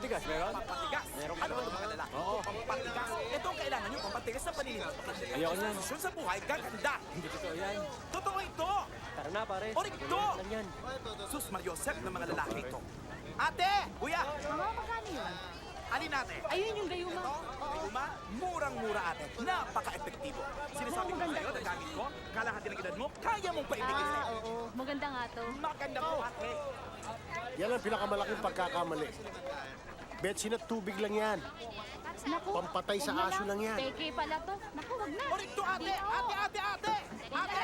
Pampatigas, meron? Pampatigas. Meron ka Ano ba doon? ito mga lalaki? Oo. Pampatigas. Ito ang kailangan nyo, pampatigas sa paninigod. Ayoko niyan. Desisyon sa buhay, gaganda. Hindi totoo yan. Totoo ito. Tara na, pare. O, ito! Lang yan. Sus Mariosep ng mga lalaki ito. Ate! Kuya! Mga magkano yun? Alin natin? Ayun yung gayuma. Gayuma, murang-mura ate. Napaka-epektibo. Sinasabi ko maganda sa'yo, to. nagamit ko, kalahati ng edad mo, kaya mong paibigay Ah, sa'yo. oo. Maganda nga to. Maganda po ate. Yan ang pinakamalaking pagkakamali. Betsin at tubig lang yan. Naku, Pampatay sa wag na aso lang yan. Peke pala to. Naku, wag na. O rito ate! Ate! Ate! Ate! Ate!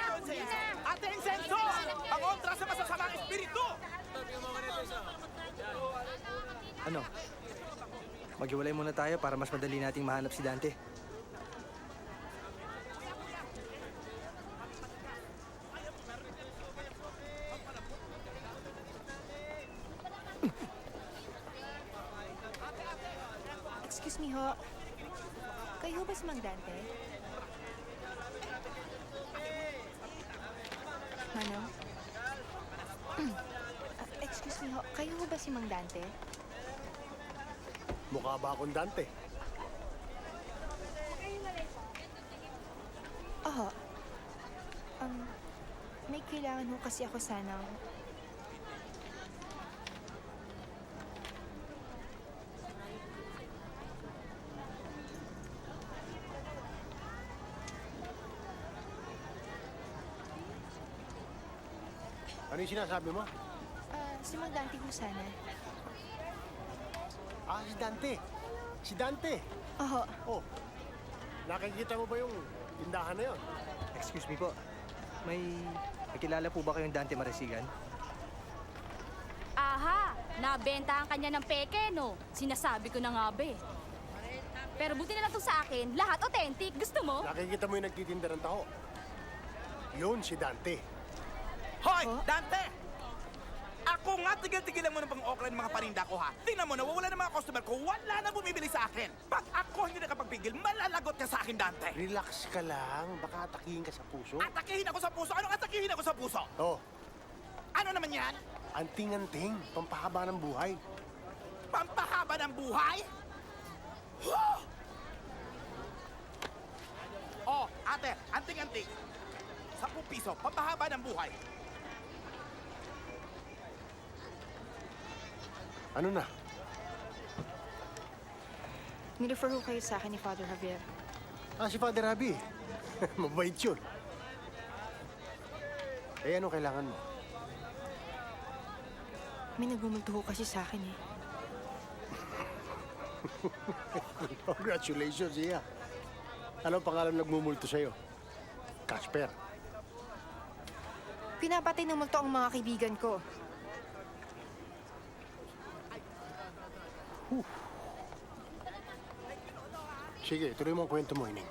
Ate Insenso! Pangontra sa masasamang espiritu! Ano? Maghiwalay muna tayo para mas madali nating mahanap si Dante. Excuse me ho. Kayo ba si Mang Dante? Manong? Excuse me ho. Kayo ba si Mang Dante? Mukha ba akong Dante? Oo. May kailangan ho kasi ako sanang... Ano yung sinasabi mo? si Mang Dante ho sana. Si Dante. Si Dante. Oo. Oh, nakikita mo ba yung tindahan na yun? Excuse me po. May kilala po ba kayong Dante Marasigan? Aha, nabentahan kanya ng peke, no? Sinasabi ko na nga, be. Pero buti na lang to sa akin, lahat authentic. Gusto mo? Nakikita mo yung nagtitinda ng taho. Yun si Dante. Hoy! Dante! Ako nga, tigil-tigilan mo ng pang-okra ng mga paninda ko ha. Tingnan mo, nawawala ng mga customer ko, wala na bumibili sa akin. Pag ako hindi nakapagpigil, malalagot ka sa akin, Dante. Relax ka lang. Baka atakihin ka sa puso. Atakihin ako sa puso. Anong atakihin ako sa puso? Oh, Ano naman yan? anting-anting. Pampahaba ng buhay. Pampahaba ng buhay? Huh! Oh, ate, anting-anting. 10 piso, pampahaba ng buhay. Ano na? Nirefer ho kayo sa akin ni Father Javier. Si Father Abby. Mabait yun. Ano kailangan mo? May nagbumulto ho kasi sa akin eh. Congratulations, Iya. Ano pangalan nagmumulto sa'yo? Casper. Pinapatay ng multo ang mga kaibigan ko. Sige, tuloy mo ang kwento mo, Ining.